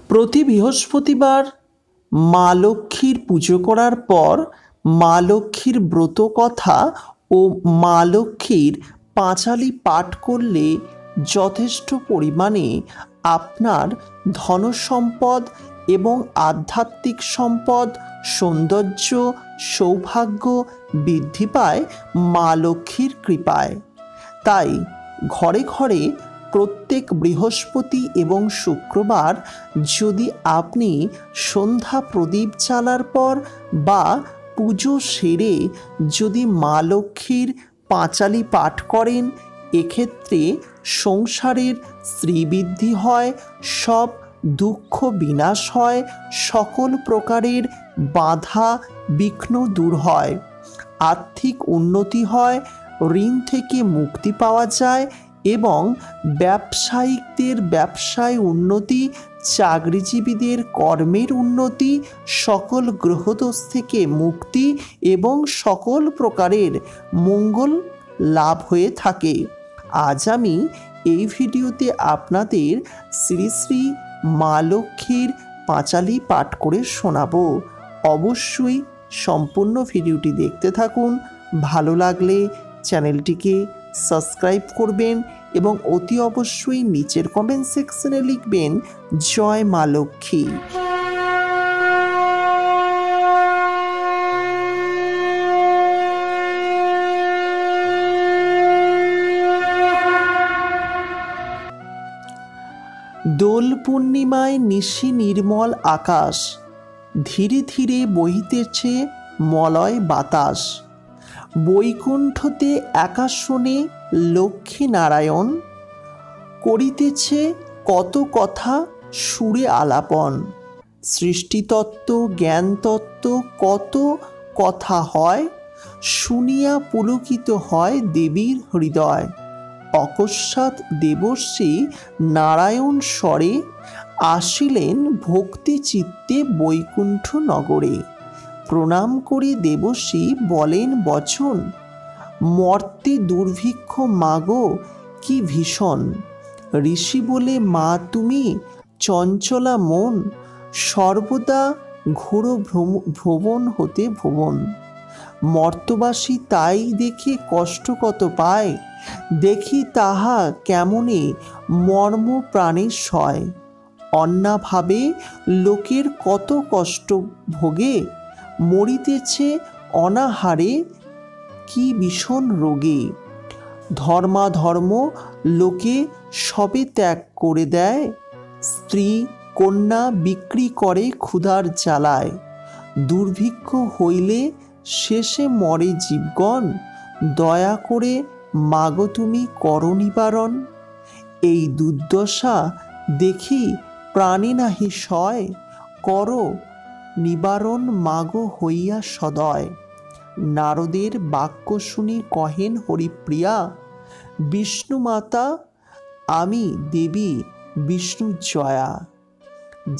প্রতি বৃহস্পতিবার মা লক্ষ্মীর পুজো করার পর মা লক্ষ্মীর ব্রত কথা ও মা লক্ষ্মীর পাঁচালি পাঠ করলে যথেষ্ট পরিমাণে আপনার ধনসম্পদ এবং আধ্যাত্মিক সম্পদ, সৌন্দর্য, সৌভাগ্য বৃদ্ধি পায় মা লক্ষ্মীর কৃপায়। তাই ঘরে ঘরে প্রত্যেক বৃহস্পতি এবং শুক্রবার যদি আপনি সন্ধ্যা প্রদীপ জ্বালার পর বা পুজো সেরে যদি মা লক্ষ্মীর পাঁচালি পাঠ করেন, এক্ষেত্রে সংসারের শ্রীবৃদ্ধি হয়, সব দুঃখ বিনাশ হয়, সকল প্রকারের বাধা বিঘ্ন দূর হয়, আর্থিক উন্নতি হয়, ঋণ থেকে মুক্তি পাওয়া যায় এবং ব্যবসায়িকদের ব্যবসায় উন্নতি, চাকরিজীবীদের কর্মের উন্নতি, সকল গ্রহদোষ থেকে মুক্তি এবং সকল প্রকারের মঙ্গল লাভ হয়ে থাকে। আজ আমি এই ভিডিওতে আপনাদের শ্রী শ্রী মা লক্ষ্মীর পাঁচালি পাঠ করে শোনাবো। অবশ্যই সম্পূর্ণ ভিডিওটি দেখতে থাকুন। ভালো লাগলে চ্যানেলটিকে সাবস্ক্রাইব করবেন এবং অতি অবশ্যই নিচের কমেন্ট সেকশনে লিখবেন জয় মা লক্ষ্মী। দোল পূর্ণিমায় নিশি নির্মল আকাশ, ধীরে ধীরে বহিতেছে মলয় বাতাস। বৈকুণ্ঠতে একাশনে লক্ষ্মী নারায়ণ, করিতেছে কত কথা সুরে আলাপন। সৃষ্টিতত্ত্ব জ্ঞানতত্ত্ব কত কথা হয়, শুনিয়া পুলকিত হয় দেবীর হৃদয়। অকস্মাৎ দেবর্ষি নারায়ণ স্বরে, আসিলেন ভক্তি চিত্তে বৈকুণ্ঠ নগরে। প্রণাম করে দেবর্ষি বলেন বচন, মর্তে দুর্ভিক্ষ মাগো কি ভীষণ। ঋষি বলে মা তুমি চঞ্চলা মন, সর্বদা ঘোর ভ্রমণ হতে ভুবন। মর্তবাসী তাই দেখে কষ্ট কত পায়, দেখি তাহা কেমনে মর্ম প্রাণে সয়। অন্যাভাবে লোকের কত কষ্ট ভোগে, মরিতেছে অনাহারে কি ভীষণ রোগে। ধর্মাধর্ম লোকে সবে ত্যাগ করে দেয়, স্ত্রী কন্যা বিক্রি করে ক্ষুধার জ্বালায়। দুর্ভিক্ষ হইলে শেষে মরে জীবগণ, দয়া করে মাগো তুমি করো নিবারণ। এই দুর্দশা দেখি প্রাণে নাহি সয়, করো নিবারণ মাগো হইয়া সদয়। নারদের বাক্য শুনি কহেন হরিপ্রিয়া, বিষ্ণু মাতা আমি দেবী বিষ্ণু জয়া।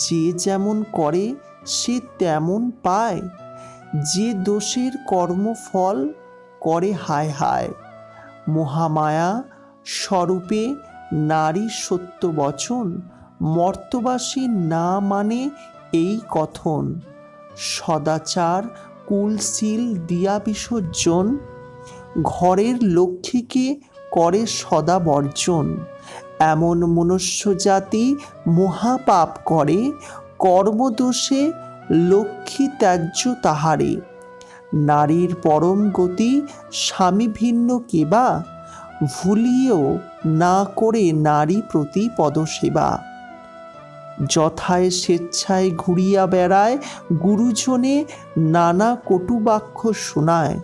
যে যেমন করে সে তেমন পায়, যে দোষের কর্মফল করে হায় হায়। মহামায়া স্বরূপে নারী সত্য বচন, মর্তবাসী না মানে এই কথন। সদাচার কুলশীল দিয়া বিসর্জন, ঘরের লক্ষ্মীকে করে সদা বর্জন। এমন মনুষ্য জাতি মহাপাপ করে, কর্মদোষে লক্ষ্মী ত্যায্য তাহারে। নারীর পরম গতি স্বামী ভিন্ন কেবা, ভুলিয়েও না করে নারী প্রতি পদসেবা। যথায় স্বেচ্ছায় ঘুরিয়া বেড়ায়, গুরুজনে নানা কটুবাক্য শোনায়।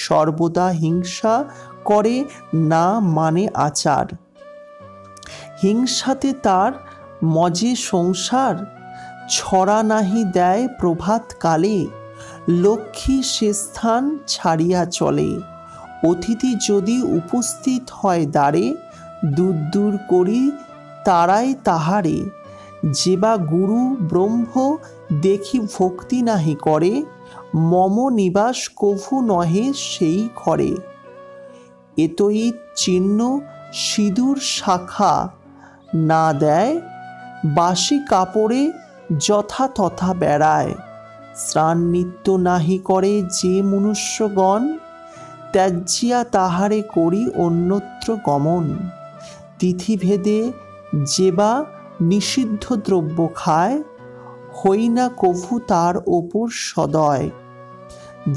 সর্বদা হিংসা করে না মানে আচার, হিংসাতে তার মজে সংসার। ছড়া নাহি দেয় প্রভাত কালে, লক্ষ্মী সে স্থান ছাড়িয়া চলে। অতিথি যদি উপস্থিত হয় দ্বারে, দূর দূর করি তারাই তাহারে। যেবা গুরু ব্রহ্ম দেখি ভক্তি নাহি করে, মম নিবাস কভু নহে সেই ঘরে। এতই চিহ্ন সিঁদুর শাখা না দেয়, বাসি কাপড়ে যথা তথা বেড়ায়। স্নান নিত্য নাহি করে যে মনুষ্যগণ, ত্যাজ্যিয়া তাহারে করি অন্যত্র গমন। তিথিভেদে যে বা নিষিদ্ধ দ্রব্য খায়, হই না কভু তার ওপর সদয়।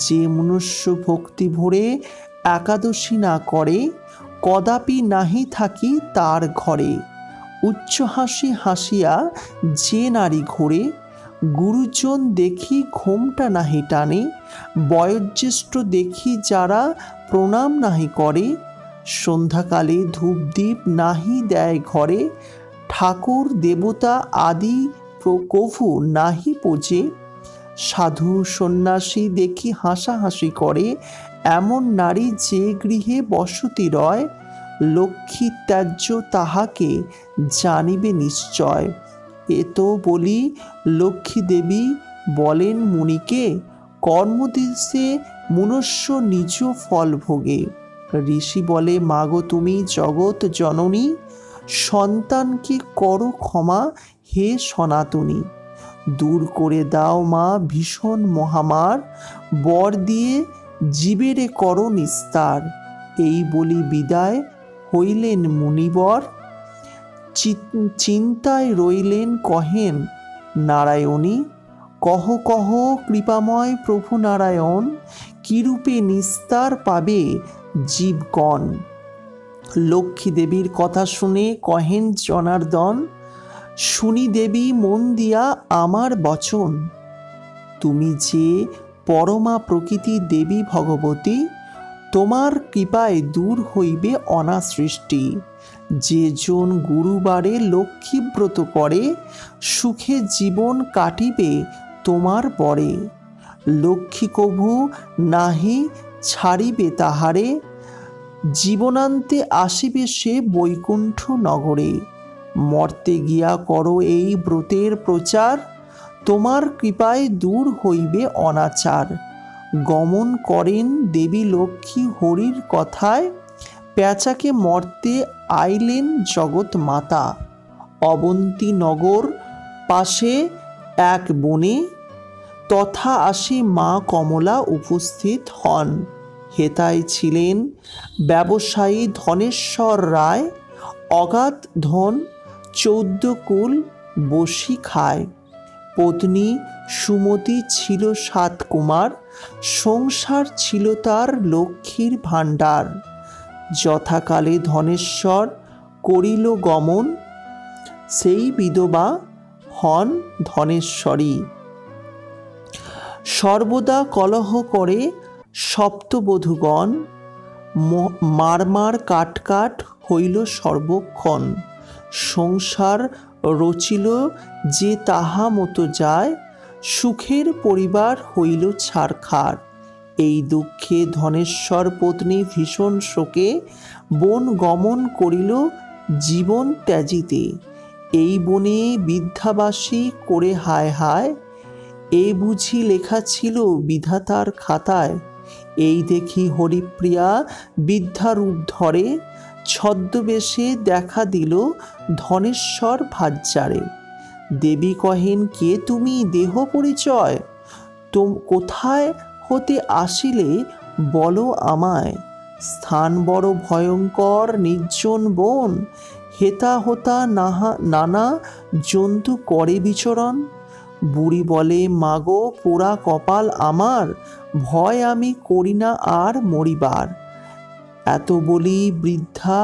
যে মনুষ্য ভক্তি ভরে একাদশী না করে, কদাপি নাহি থাকি তার ঘরে। উচ্চ হাসি হাসিয়া যে নারী ঘোরে, গুরুজন দেখি ঘোমটা নাহি টানে। বয়োজ্যেষ্ঠ দেখি যারা প্রণাম নাহি করে, সন্ধ্যাকালে ধূপদীপ নাহি দেয় ঘরে। ঠাকুর দেবতা আদি কভু নাহি পোজে, সাধু সন্ন্যাসী দেখি হাসাহাসি করে। এমন নারী যে গৃহে বসতি রয়, লক্ষ্মী ত্যায্য তাহাকে জানিবে নিশ্চয়। এত বলি লক্ষ্মী দেবী বলেন মুনিকে, কর্মদেশে মনুষ্য নিজ ফল ভোগে। ঋষি বলে, মাগো তুমি জগৎ জননী, সন্তানকে করো ক্ষমা হে সনাতনী। দূর করে দাও মা ভীষণ মহামার, বর দিয়ে জীবেরে করো নিস্তার। এই বলি বিদায় হইলেন মুনিবর, চিন্তায় রইলেন কহেন নারায়ণী। কহ কহ কৃপাময় প্রভু নারায়ণ, কিরূপে নিস্তার পাবে জীবগণ। লক্ষ্মী দেবীর কথা শুনে কহেন জনার্দন, শুনি দেবী মন দিয়া আমার বচন। তুমি যে পরমা প্রকৃতি দেবী ভগবতী, তোমার কৃপায় দূর হইবে অনাসৃষ্টি। যে জন গুরুবারে লক্ষ্মীব্রত করে, সুখে জীবন কাটিবে তোমার বরে। লক্ষ্মী কভু নাহি ছাড়িবে তাহারে, জীবনান্তে আসিবে সে বৈকুণ্ঠ নগরে। মর্তে গিয়া করো এই ব্রতের প্রচার, তোমার কৃপায় দূর হইবে অনাচার। গমন করেন দেবী লক্ষ্মী হরির কথায়, প্যাঁচাকে মর্তে আইলেন জগৎ মাতা। অবন্তী নগর পাশে এক বনে, তথা আসি মা কমলা উপস্থিত হন। হেতায় ছিলেন ব্যবসায়ী ধনেশ্বর রায়, অগাধ ধন 14 কুল বসি খায়। পত্নী সুমতি ছিল 7 কুমার, সংসার ছিল তার লক্ষ্মীর ভাণ্ডার। যথাকালে ধনেশ্বর করিল গমন, সেই বিধবা হন ধনেশ্বরী। সর্বদা কলহ করে সপ্তবধূগণ, মারমার কাটকাট হইল সর্বক্ষণ। সংসার রচিল যে তাহা মতো যায়, সুখের পরিবার হইল ছারখার। এই দুঃখে ধনেশ্বর পত্নী ভীষণ শোকে, বন গমন করিল জীবন ত্যাজিতে। এই বনে বিদ্যাবাসী করে হায় হায়, এ বুঝি লেখা ছিল বিধাতার খাতায়। এই দেখি হরিপ্রিয়া বিদ্যারূপ ধরে, ছদ্মবেশে দেখা দিল ধনেশ্বর ভাজ্যারে। দেবী কহেন, কে তুমি, দেহ পরিচয় কোথায় হতে আসিলে বলো আমায়। স্থান বড় ভয়ঙ্কর নির্জন বন, হেতা হোতা নানা জন্তু করে বিচরণ। বুড়ি বলে, মাগো পোড়া কপাল আমার, ভয় আমি করি না আর মরিবার। এত বলি বৃদ্ধা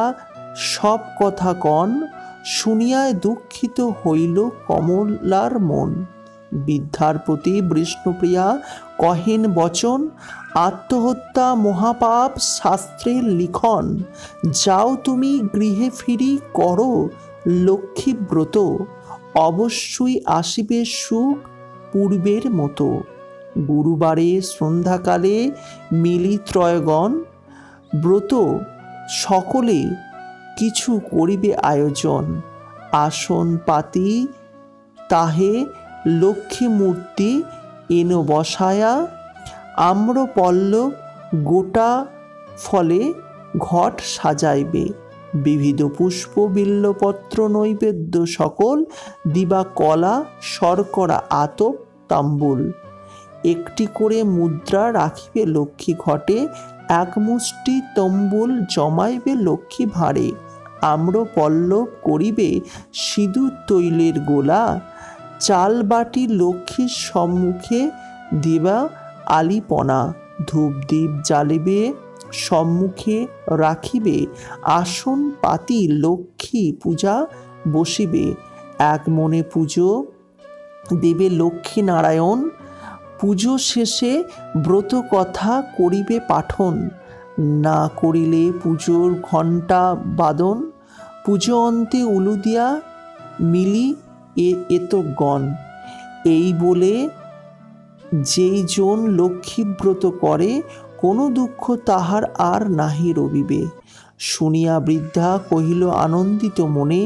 সব কথা কন, শুনিয়ায় দুঃখিত হইল কমলার মন। বৃদ্ধার প্রতি বিষ্ণুপ্রিয়া কহেন বচন, আত্মহত্যা মহাপাপ শাস্ত্রের লিখন। যাও তুমি গৃহে ফিরি করো লক্ষ্মীব্রত, অবশ্যই আসিবে সুখ পূর্বের মতো। গুরুবারে সন্ধ্যাকালে মিলি ত্রয়গণ, ব্রত সকলে কিছু করিবে আয়োজন। আসন পাতি তাহে লক্ষ্মী মূর্তি এন বসায়া, আম্রপল্লব গোটা ফলে ঘট সাজাইবে। বিবিধ পুষ্প বিল্লপত্র নৈবেদ্য সকল দিবা কলা শর্করা আতপ তাম্বুল। একটি করে মুদ্রা রাখিবে লক্ষ্মী ঘটে, এক মুষ্টি তম্বুল জমাইবে লক্ষ্মী ভাঁড়ে। আম্র পল্লব করিবে সিঁদুর তৈলের গোলা, চাল বাটি লক্ষ্মীর সম্মুখে দিবা আলিপনা। ধূপদীপ জ্বালিবে সম্মুখে রাখিবে, আসন পাতি লক্ষ্মী পূজা বসিবে। এক মনে পুজো দেবে লক্ষ্মী নারায়ণ, পুজো শেষে ব্রত কথা করিবে পাঠন। না করিলে পুজোর ঘণ্টা বাদন, পুজো অন্তে উলুদিয়া মিলি এতগণ। এই বলে যেই জন লক্ষ্মীব্রত করে, কোনো দুঃখ তাহার আর নাহি রবিবে। শুনিয়া বৃদ্ধা কহিল আনন্দিত মনে,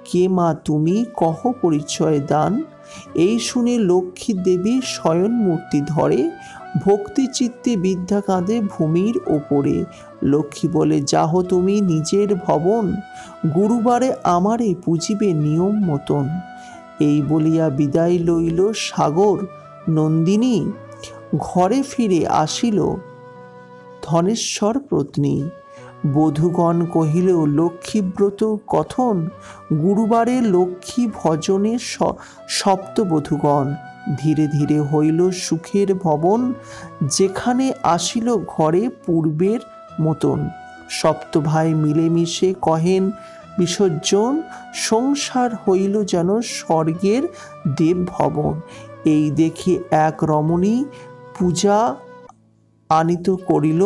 কে মা তুমি, কহ পরিচয় দান। এই শুনে লক্ষ্মী দেবী শয়ন মূর্তি ধরে, ভক্তি চিত্তে বৃদ্ধা কাঁদে ভূমির ওপরে। লক্ষ্মী বলে যাহ তুমি নিজের ভবন, গুরুবারে আমারে পুজিবে নিয়ম মতন। এই বলিয়া বিদায় লইল সাগর নন্দিনী, ঘরে ফিরে আসিল ধনেশ্বর পত্নী। বধূগণ কহিল লক্ষ্মীব্রত কথন, গুরুবারে লক্ষ্মী ভজনে সপ্তবধূগণ। ধীরে ধীরে হইল সুখের ভবন, যেখানে আসিল ঘরে পূর্বের মতন। সপ্তভাই মিলেমিশে কহেন বিসর্জন, সংসার হইল যেন স্বর্গের দেব ভবন। এই দেখে এক রমণী পূজা আনিত করিল,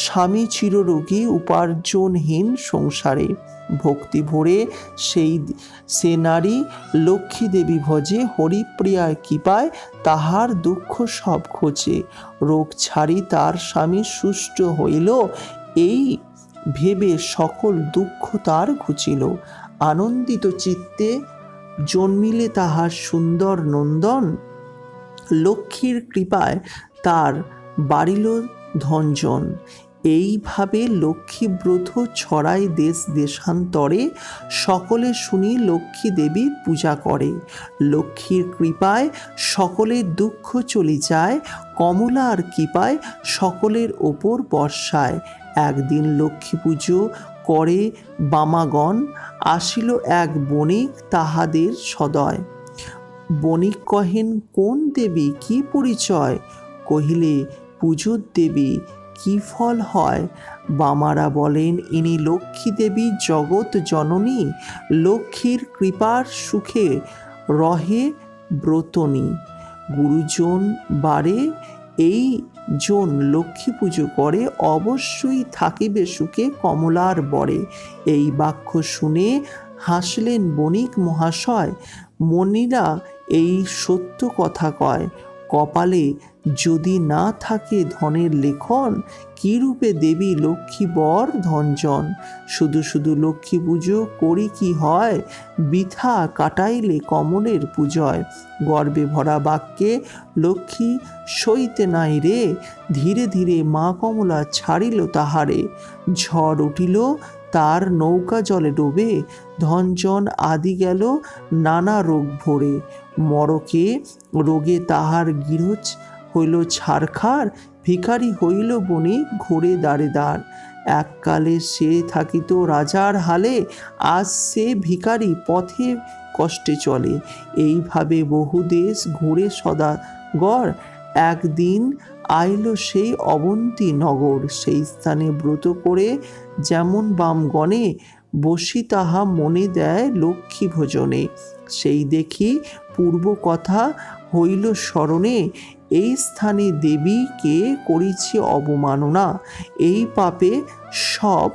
স্বামী চিররোগী উপার্জনহীন সংসারে। ভক্তি ভরে সে নারী লক্ষ্মী দেবী ভজে, হরিপ্রিয়ার কৃপায় তাহার দুঃখ সব ঘোচে। রোগ ছাড়ি তার স্বামী সুষ্ট হইল, এই ভেবে সকল দুঃখ তার ঘুচিল। আনন্দিত চিত্তে জন্মিলে তাহার সুন্দর নন্দন, লক্ষ্মীর কৃপায় তার বাড়িল ধনজন। এইভাবে লক্ষ্মীব্রত ছড়ায় দেশ দেশান্তরে, সকলে শুনি লক্ষ্মী দেবীর পূজা করে। লক্ষ্মীর কৃপায় সকলের দুঃখ চলে যায়, কমলার কৃপায় সকলের ওপর বর্ষায়। একদিন লক্ষ্মী পুজো করে বামাগণ, আসিল এক বণিক তাহাদের সদয়। বণিক কহেন কোন দেবী, কি পরিচয়? কহিলে পুজোর দেবী, কি ফল হয়? বামারা বলেন ইনি লক্ষ্মী দেবী জগৎ জননী, লক্ষ্মীর কৃপার সুখে রহে ব্রতনী। গুরুজন বারে এই জন লক্ষ্মী পুজো করে, অবশ্যই থাকিবে সুখে কমলার বরে। এই বাক্য শুনে হাসলেন বণিক মহাশয়, মণিরা এই সত্য কথা কয়। কপালে যদি না থাকে ধনের লেখন, কি রূপে দেবী লক্ষ্মী বর ধনজন। শুধু শুধু লক্ষ্মী পুজো করি কি হয়, বৃথা কাটাইলে কমলের পূজয়। গর্বে ভরা বাক্যে লক্ষ্মী সইতে নাই রে, ধীরে ধীরে মা কমলা ছাড়িল তাহারে। ঝড় উঠিল তার নৌকা জলে ডোবে, ধনজন আদি গেল নানা রোগ ভরে। মরকে রোগে তাহার গৃহ হইল ছারখার, ভিখারি হইল বণিক ঘুরে দাঁড়ে দাঁড়। এককালে সে থাকিত রাজার হালে, আজ সে ভিখারি পথে কষ্টে চলে। এইভাবে বহু দেশ ঘুরে সদাগর, একদিন আইল সেই অবন্তী নগর। সেই স্থানে ব্রত করে যেমন বামগণে, বসি তাহা মনে দেয় লক্ষ্মী ভোজনে। সেই দেখি পূর্ব কথা হইল স্মরণে, এই স্থানে দেবীকে করিছি অবমাননা। এই পাপে সব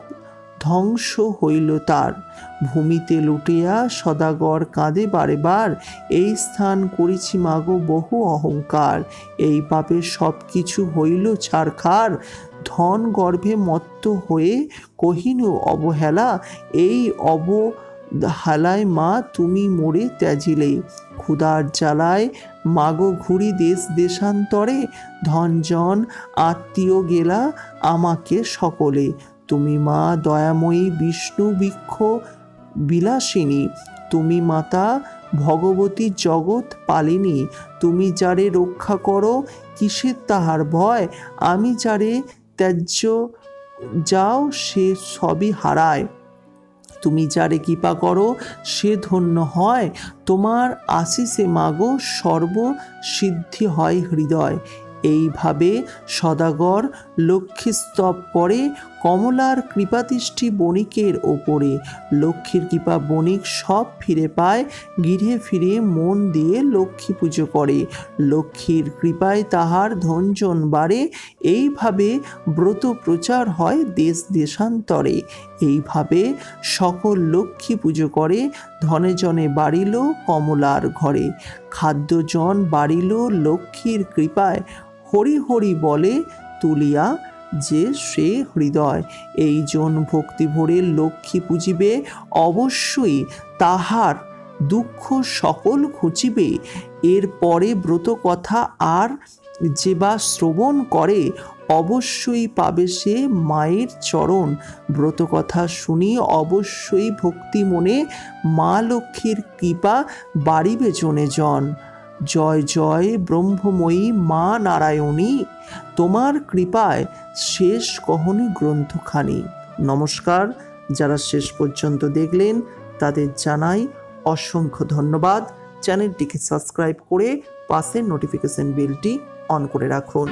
ধ্বংস হইল তার, ভূমিতে লুটিয়া সদাগর কাঁদে বারে বার। এই স্থান করেছি মাগো বহু অহংকার, এই পাপে সব কিছু হইল ছারখার। ধন গর্ভে মত্ত হয়ে কহিনু অবহেলা, এই অবহেলায় মা তুমি মোরে ত্যাজিলে। ক্ষুধার জ্বালায় মাগো ঘুরি দেশ দেশান্তরে, ধনজন আত্মীয় গেলা আমাকে সকলে। তুমি মা দয়াময়ী বিষ্ণু বৃক্ষ বিলাসিনী, তুমি মাতা ভগবতী জগৎ পালিনী। তুমি যারে রক্ষা করো কিসের তাহার ভয়, আমি যারে ত্যায্য যাও সে সবই হারায়। তুমি যারে কৃপা করো সে ধন্য হয়, তোমার আশিসে মাগো সর্বসিদ্ধি হয় হৃদয়। এইভাবে সদাগর লক্ষ্মী স্তব করে, কমলার কৃপাদৃষ্টি বণিকের ওপরে। লক্ষ্মীর কৃপা বণিক সব ফিরে পায়, গৃহে ফিরে মন দিয়ে লক্ষ্মী পুজো করে। লক্ষ্মীর কৃপায় তাহার ধনজন বাড়ে, এইভাবে ব্রত প্রচার হয় দেশ দেশান্তরে। এইভাবে সকল লক্ষ্মী পুজো করে, ধনে জনে বাড়িল কমলার ঘরে। খাদ্যজন বাড়িল লক্ষ্মীর কৃপায়, হরি হরি বলে তুলিয়া যে সে হৃদয়। এই জন ভক্তি ভরে লক্ষ্মী পুজিবে, অবশ্যই তাহার দুঃখ সকল ঘুচিবে। এর পরে ব্রত কথা আর যে বা শ্রবণ করে, অবশ্যই পাবে সে মায়ের চরণ। ব্রত কথা শুনি অবশ্যই ভক্তি মনে, মা লক্ষ্মীর কৃপা বাড়িবে জনে জন। জয় জয় ব্রহ্মময়ী মা নারায়ণী, তোমার কৃপায় শেষ কহনি গ্রন্থখানি। নমস্কার, যারা শেষ পর্যন্ত দেখলেন তাদের জানাই অসংখ্য ধন্যবাদ। চ্যানেলটিকে সাবস্ক্রাইব করে পাশের নোটিফিকেশন বেলটি অন করে রাখুন।